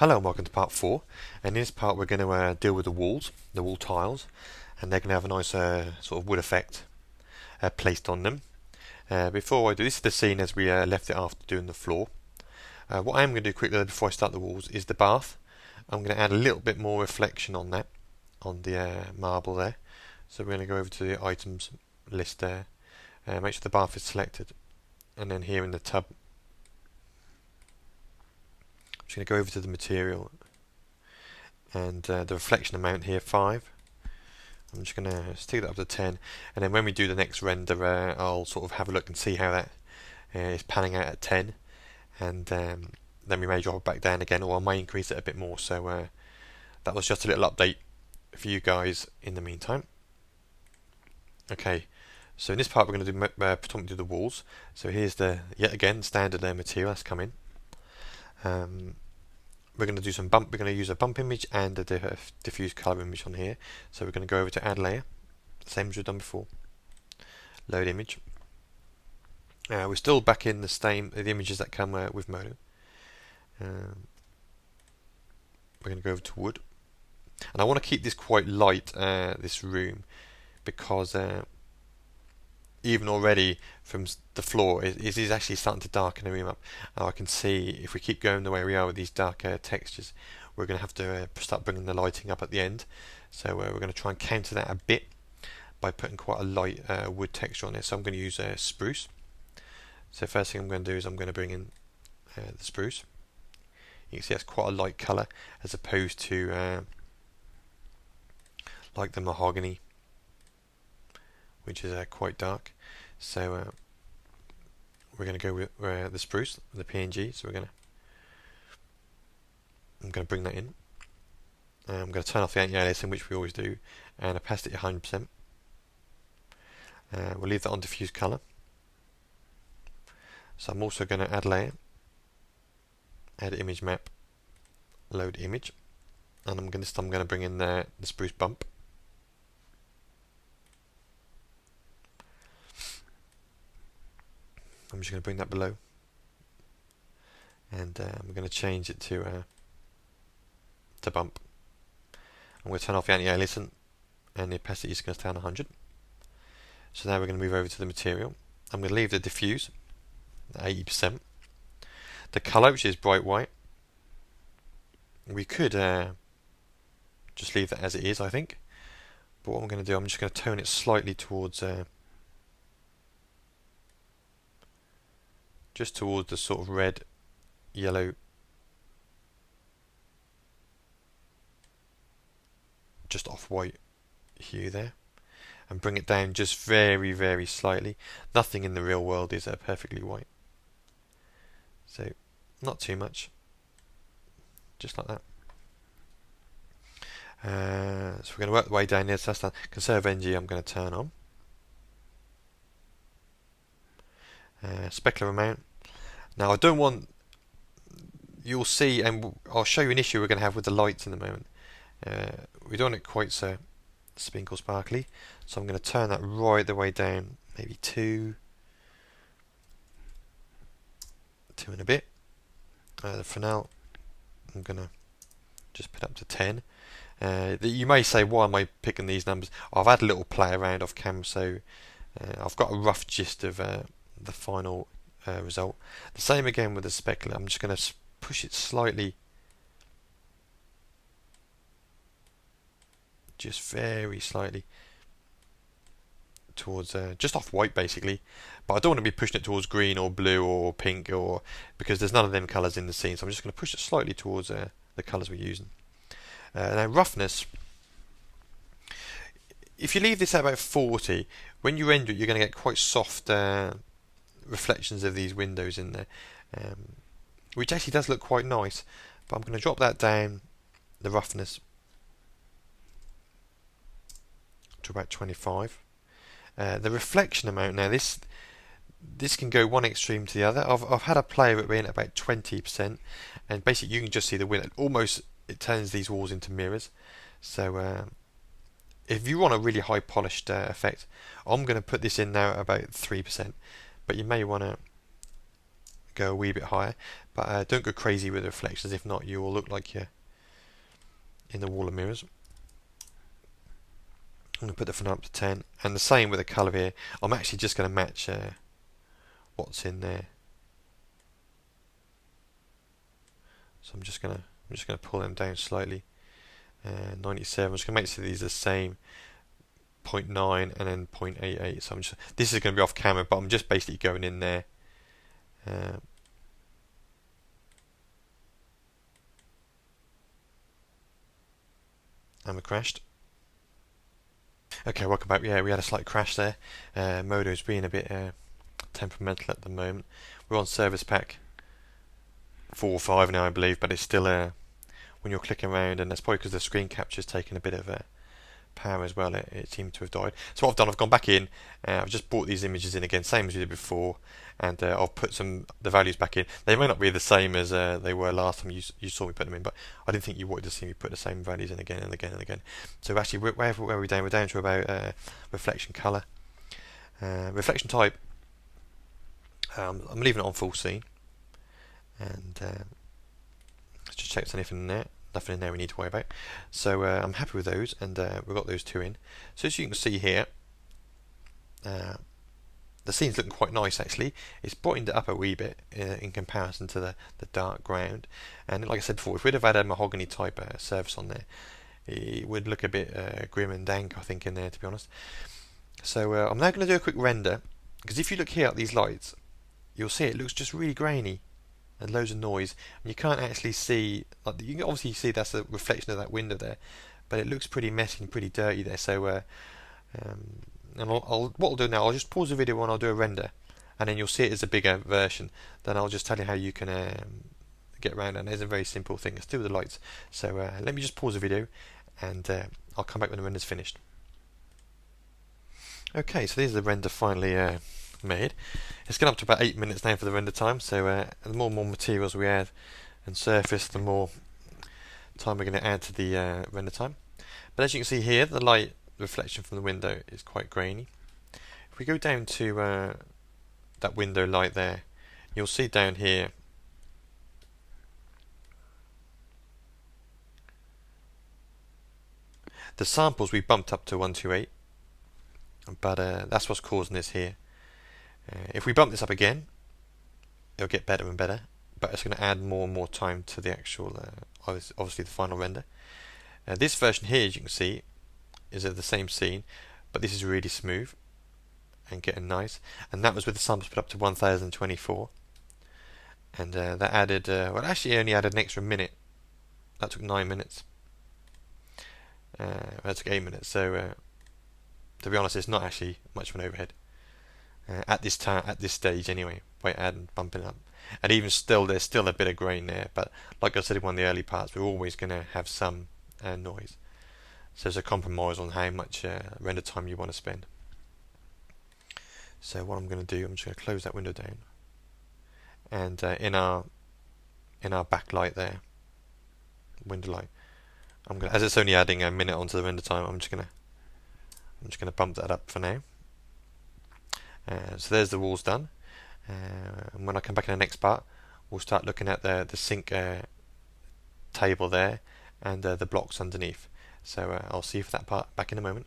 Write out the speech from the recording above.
Hello and welcome to part 4, and in this part we're going to deal with the wall tiles, and they're going to have a nice sort of wood effect placed on them. Before I do, this is the scene as we left it after doing the floor. What I am going to do quickly before I start the walls is the bath. I'm going to add a little bit more reflection on that, on the marble there. So we're going to go over to the items list there, make sure the bath is selected, and then here in the tub I'm just going to go over to the material and the reflection amount here 5. I'm just going to stick that up to 10, and then when we do the next render I'll sort of have a look and see how that is panning out at 10, and then we may drop it back down again, or I may increase it a bit more. So that was just a little update for you guys in the meantime. Okay, so in this part we're going to do predominantly the walls. So here's the yet again standard material that's come in. We're going to do some bump. We're going to use a bump image and a diffuse color image on here. So we're going to go over to add layer, same as we've done before. Load image. We're still back in the images that come with Modo. We're going to go over to wood, and I want to keep this quite light, this room, because even already from the floor it is actually starting to darken the room up. Now I can see if we keep going the way we are with these darker textures, we're going to have to start bringing the lighting up at the end. So we're going to try and counter that a bit by putting quite a light wood texture on it. So I'm going to use spruce. So first thing I'm going to do is I'm going to bring in the spruce. You can see that's quite a light colour as opposed to like the mahogany, which is quite dark. So we're going to go with the spruce, the PNG. So I'm going to bring that in. I'm going to turn off the anti-aliasing, which we always do, and opacity 100%. We'll leave that on diffuse colour. So I'm also going to add layer, add image map, load image, and I'm going to bring in the spruce bump. I'm just going to bring that below, and I'm going to change it to bump. I'm going to turn off the anti-aliasing, and the opacity is going to stay on 100. So now we're going to move over to the material. I'm going to leave the diffuse at 80%. The colour, which is bright white, we could just leave that as it is, I think. But what I'm going to do, I'm just going to tone it slightly towards just towards the sort of red, yellow, just off-white hue there, and bring it down just very, very slightly. Nothing in the real world is perfectly white, so not too much, just like that. So we're going to work the way down here. So that's done. Conserve energy I'm going to turn on. Specular amount. Now I don't want, you'll see, and I'll show you an issue we're going to have with the lights in a moment. We don't want it quite so spinkle sparkly, so I'm going to turn that right the way down, maybe 2 and a bit. For now I'm going to just put up to 10. You may say, why am I picking these numbers? I've had a little play around off camera, so I've got a rough gist of the final result. The same again with the specular. I'm just going to push it slightly, just very slightly towards just off white basically, but I don't want to be pushing it towards green or blue or pink, or because there's none of them colours in the scene. So I'm just going to push it slightly towards the colours we're using. Now roughness, if you leave this at about 40, when you render it you're going to get quite soft reflections of these windows in there, which actually does look quite nice. But I'm going to drop that down, the roughness, to about 25. The reflection amount, now this can go one extreme to the other. I've had a play of it being at about 20%, and basically you can just see the window. Almost it turns these walls into mirrors. So if you want a really high polished effect, I'm going to put this in now at about 3%, but you may want to go a wee bit higher, but don't go crazy with the reflections. If not, you will look like you're in the wall of mirrors. I'm going to put the front up to 10, and the same with the colour here. I'm actually just going to match what's in there. So I'm just going to pull them down slightly. 97. I'm just going to make sure these are the same. 0.9 and then 0.88. So this is going to be off camera, but I'm just basically going in there. And we crashed. Okay, welcome back. Yeah, we had a slight crash there. Modo's being a bit temperamental at the moment. We're on service pack 4 or 5 now, I believe, but it's still when you're clicking around, and that's probably because the screen capture's taken a bit of power as well. It seemed to have died. So what I've done, I've gone back in. I've just brought these images in again, same as we did before, and I'll put the values back in. They may not be the same as they were last time you saw me put them in, but I didn't think you wanted to see me put the same values in again and again and again. So actually, where are we down? We're down to about reflection color, reflection type. I'm leaving it on full scene, and let's just check if there's anything in there. Nothing in there we need to worry about. So I'm happy with those, and we've got those 2 in. So as you can see here, the scene's looking quite nice actually. It's brightened it up a wee bit in comparison to the dark ground. And like I said before, if we'd have had a mahogany type surface on there, it would look a bit grim and dank, I think, in there, to be honest. So I'm now going to do a quick render, because if you look here at these lights, you'll see it looks just really grainy and loads of noise, and you can't actually see, like, you can obviously see that's a reflection of that window there, but it looks pretty messy and pretty dirty there. So and what I'll do now, I'll just pause the video and I'll do a render, and then you'll see it as a bigger version. Then I'll just tell you how you can get around, and it's a very simple thing. It's to do with the lights. So let me just pause the video, and I'll come back when the render's finished. Okay, so there's the render finally made. It's gone up to about 8 minutes now for the render time, so the more and more materials we add and surface, the more time we're going to add to the render time. But as you can see here, the light reflection from the window is quite grainy. If we go down to that window light there, you'll see down here the samples we bumped up to 128, but that's what's causing this here. If we bump this up again, it'll get better and better, but it's going to add more and more time to the actual, obviously the final render. This version here, as you can see, is of the same scene, but this is really smooth and getting nice. And that was with the samples put up to 1024, and that added, well, actually only added an extra minute. That took 9 minutes. That took 8 minutes. So to be honest, it's not actually much of an overhead. At this stage anyway, by adding bumping up, and even still there's still a bit of grain there, but like I said in one of the early parts, we're always going to have some noise, so there's a compromise on how much render time you want to spend. So what I'm going to do, I'm just going to close that window down, and in our backlight there, window light, as it's only adding a minute onto the render time, I'm just going to bump that up for now. So there's the walls done, and when I come back in the next part, we'll start looking at the sync table there and the blocks underneath. So I'll see you for that part back in a moment.